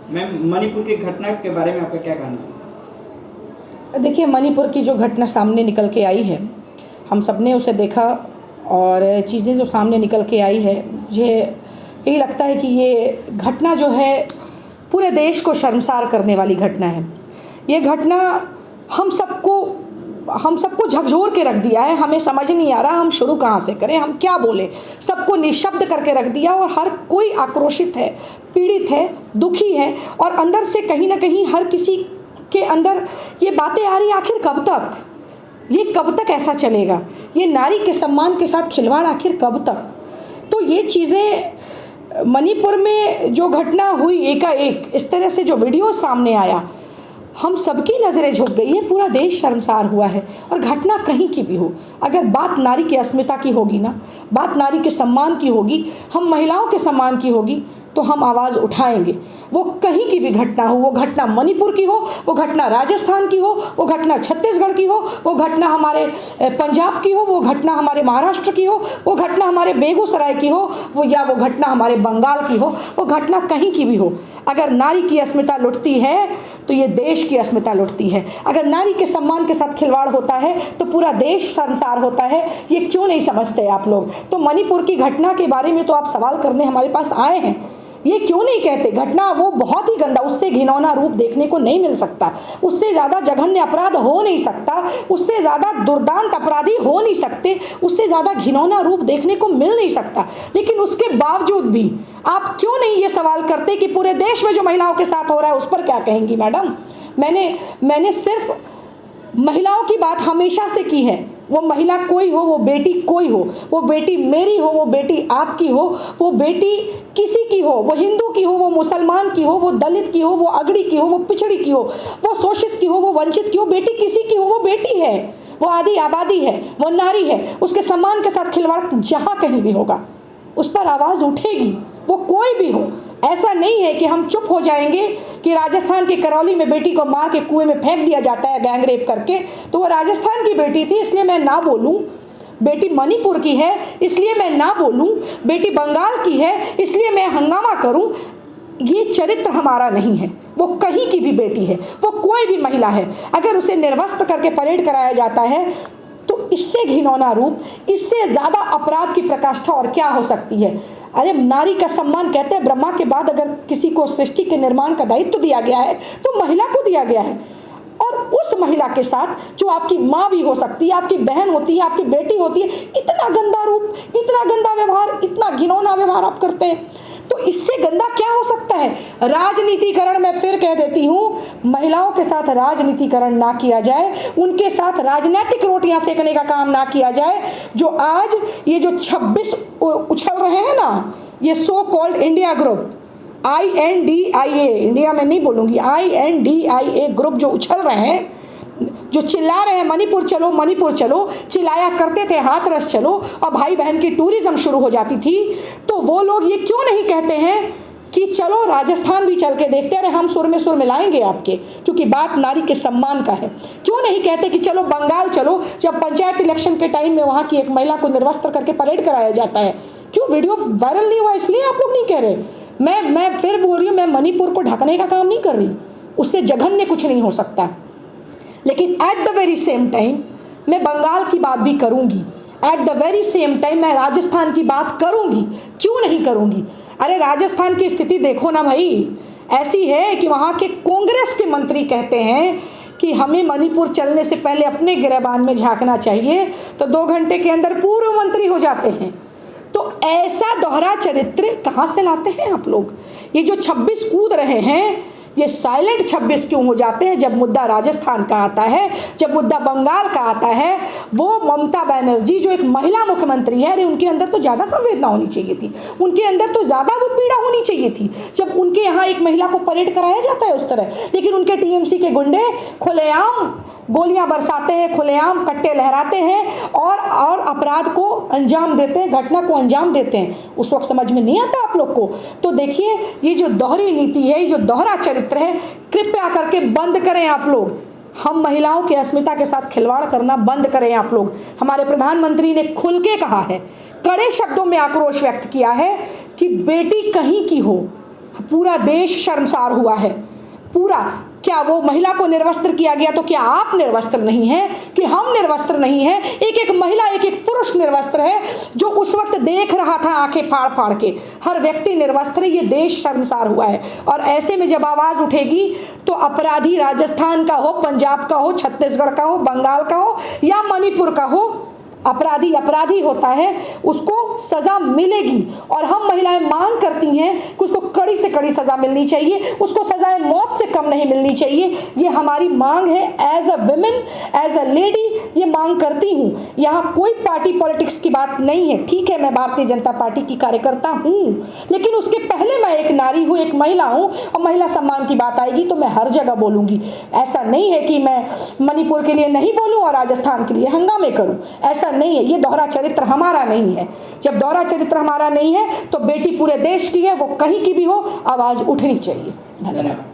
Ma'am, Manipur की घटना के बारे में आपका क्या कहना है? देखिए, मणिपुर की जो घटना सामने निकल के आई है, हम सब ने उसे देखा और चीज़ें जो सामने निकल के आई है, मुझे यही लगता है कि ये घटना जो है पूरे देश को शर्मसार करने वाली घटना है। ये घटना हम सबको झकझोर के रख दिया है। हमें समझ नहीं आ रहा हम शुरू कहाँ से करें, हम क्या बोले। सबको निशब्द करके रख दिया और हर कोई आक्रोशित है, पीड़ित है, दुखी है और अंदर से कहीं ना कहीं हर किसी के अंदर ये बातें आ रही, आखिर कब तक, ये कब तक ऐसा चलेगा, ये नारी के सम्मान के साथ खिलवाड़ आखिर कब तक। तो ये चीज़ें मणिपुर में जो घटना हुई, एकाएक इस तरह से जो वीडियो सामने आया, हम सबकी नज़रें झुक गई है, पूरा देश शर्मसार हुआ है। और घटना कहीं की भी हो, अगर बात नारी की अस्मिता की होगी ना, बात नारी के सम्मान की होगी, हम महिलाओं के सम्मान की होगी, तो हम आवाज़ उठाएंगे। वो कहीं की भी घटना हो, वो घटना मणिपुर की हो, वो घटना राजस्थान की हो, वो घटना छत्तीसगढ़ की हो, वो घटना हमारे पंजाब की हो, वो घटना हमारे महाराष्ट्र की हो, वो घटना हमारे बेगूसराय की हो, वो घटना हमारे बंगाल की हो, वो घटना कहीं की भी हो। अगर नारी की अस्मिता लुटती है तो ये देश की अस्मिता लुटती है। अगर नारी के सम्मान के साथ खिलवाड़ होता है तो पूरा देश शर्मसार होता है। ये क्यों नहीं समझते आप लोग? तो मणिपुर की घटना के बारे में तो आप सवाल करने हमारे पास आए हैं, ये क्यों नहीं कहते? घटना वो बहुत ही गंदा, उससे घिनौना रूप देखने को नहीं मिल सकता, उससे ज़्यादा जघन्य अपराध हो नहीं सकता, उससे ज़्यादा दुर्दांत अपराधी हो नहीं सकते, उससे ज़्यादा घिनौना रूप देखने को मिल नहीं सकता। लेकिन उसके बावजूद भी आप क्यों नहीं ये सवाल करते कि पूरे देश में जो महिलाओं के साथ हो रहा है उस पर क्या कहेंगी मैडम? मैंने सिर्फ महिलाओं की बात हमेशा से की है। वो महिला कोई हो, वो बेटी कोई हो, वो बेटी मेरी हो, वो बेटी आपकी हो, वो बेटी किसी की हो, वो हिंदू की हो, वो मुसलमान की हो, वो दलित की हो, वो अगड़ी की हो, वो पिछड़ी की हो, वो शोषित की हो, वो वंचित की हो, बेटी किसी की हो, वो बेटी है, वो आदि आबादी है, वो नारी है। उसके सम्मान के साथ खिलवाड़ जहाँ कहीं भी होगा उस पर आवाज़ उठेगी, वो कोई भी हो। ऐसा नहीं है कि हम चुप हो जाएंगे कि राजस्थान के करौली में बेटी को मार के कुएं में फेंक दिया जाता है गैंग रेप करके, तो वो राजस्थान की बेटी थी इसलिए मैं ना बोलूं, बेटी मणिपुर की है इसलिए मैं ना बोलूं, बेटी बंगाल की है इसलिए मैं हंगामा करूं। ये चरित्र हमारा नहीं है। वो कहीं की भी बेटी है, वो कोई भी महिला है, अगर उसे निर्वस्त्र करके परेड कराया जाता है तो इससे घिनौना रूप, इससे ज़्यादा अपराध की प्रकाष्ठा और क्या हो सकती है? अरे नारी का सम्मान कहते हैं ब्रह्मा के बाद अगर किसी को सृष्टि के निर्माण का दायित्व दिया गया है तो महिला को दिया गया है। और उस महिला के साथ जो आपकी माँ भी हो सकती है, आपकी बहन होती है, आपकी बेटी होती है, इतना गंदा रूप, इतना गंदा व्यवहार, इतना घिनौना व्यवहार आप करते हैं, तो इससे गंदा क्या हो सकता है? राजनीतिकरण, मैं फिर कह देती हूँ, महिलाओं के साथ राजनीतिकरण ना किया जाए, उनके साथ राजनीतिक रोटियां सेकने का काम ना किया जाए। जो आज ये जो 26 उछल रहे हैं ना, ये so called India group, INDIA, India में नहीं बोलूँगी, INDIA ग्रुप जो उछल रहे हैं, जो चिल्ला रहे हैं मणिपुर चलो मणिपुर चलो, चिल्लाया करते थे हाथरस चलो, और भाई बहन की टूरिज्म शुरू हो जाती थी, तो वो लोग ये क्यों नहीं कहते हैं कि चलो राजस्थान भी चल के देखते हैं? अरे हम सुर में सुर मिलाएंगे आपके, क्योंकि बात नारी के सम्मान का है। क्यों नहीं कहते कि चलो बंगाल चलो, जब पंचायत इलेक्शन के टाइम में वहाँ की एक महिला को निर्वस्त्र करके परेड कराया जाता है? क्यों वीडियो वायरल नहीं हुआ? इसलिए आप लोग नहीं कह रहे। मैं फिर बोल रही हूँ, मैं मणिपुर को ढकने का काम नहीं कर रही, उससे जघन्य कुछ नहीं हो सकता। लेकिन at the very same time मैं बंगाल की बात भी करूंगी, at the very same time मैं राजस्थान की बात करूंगी। क्यों नहीं करूंगी? अरे राजस्थान की स्थिति देखो ना भाई, ऐसी है कि वहाँ के कांग्रेस के मंत्री कहते हैं कि हमें मणिपुर चलने से पहले अपने गिरबान में झांकना चाहिए, तो 2 घंटे के अंदर पूर्व मंत्री हो जाते हैं। तो ऐसा दोहरा चरित्र कहाँ से लाते हैं आप लोग? ये जो 26 कूद रहे हैं, ये साइलेंट 26 क्यों हो जाते हैं जब मुद्दा राजस्थान का आता है, जब मुद्दा बंगाल का आता है? वो ममता बनर्जी जो एक महिला मुख्यमंत्री है, अरे उनके अंदर तो ज़्यादा संवेदना होनी चाहिए थी, उनके अंदर तो ज़्यादा वो पीड़ा होनी चाहिए थी जब उनके यहाँ एक महिला को परेड कराया जाता है उस तरह। लेकिन उनके TMC के गुंडे खुलेआम गोलियां बरसाते हैं, खुलेआम कट्टे लहराते हैं और अपराध को अंजाम देते हैं, घटना को अंजाम देते हैं। उस वक्त समझ में नहीं आता आप लोग को। तो देखिए, ये जो दोहरी नीति है, ये जो दोहरा चरित्र है, कृपया करके बंद करें आप लोग। हम महिलाओं की अस्मिता के साथ खिलवाड़ करना बंद करें आप लोग। हमारे प्रधानमंत्री ने खुल के कहा है, कड़े शब्दों में आक्रोश व्यक्त किया है कि बेटी कहीं की हो, पूरा देश शर्मसार हुआ है। पूरा, क्या वो महिला को निर्वस्त्र किया गया तो क्या आप निर्वस्त्र नहीं हैं कि हम निर्वस्त्र नहीं हैं? एक एक महिला, एक एक पुरुष निर्वस्त्र है जो उस वक्त देख रहा था आंखें फाड़ फाड़ के। हर व्यक्ति निर्वस्त्र है, ये देश शर्मसार हुआ है। और ऐसे में जब आवाज़ उठेगी तो अपराधी राजस्थान का हो, पंजाब का हो, छत्तीसगढ़ का हो, बंगाल का हो या मणिपुर का हो, अपराधी अपराधी होता है, उसको सज़ा मिलेगी। और हम महिलाएं मांग करती हैं कि उसको कड़ी से कड़ी सज़ा मिलनी चाहिए, उसको सज़ाए मौत से कम नहीं मिलनी चाहिए। ये हमारी मांग है। As a women, as a lady ये मांग करती हूँ। यहाँ कोई पार्टी पॉलिटिक्स की बात नहीं है। ठीक है, मैं भारतीय जनता पार्टी की कार्यकर्ता हूँ, लेकिन उसके पहले मैं एक नारी हूँ, एक महिला हूँ, और महिला सम्मान की बात आएगी तो मैं हर जगह बोलूँगी। ऐसा नहीं है कि मैं मणिपुर के लिए नहीं बोलूँ और राजस्थान के लिए हंगामे करूँ, ऐसा नहीं है। ये दोहरा चरित्र हमारा नहीं है। जब दोहरा चरित्र हमारा नहीं है तो बेटी पूरे देश की है, वो कहीं की भी हो, आवाज उठनी चाहिए। धन्यवाद।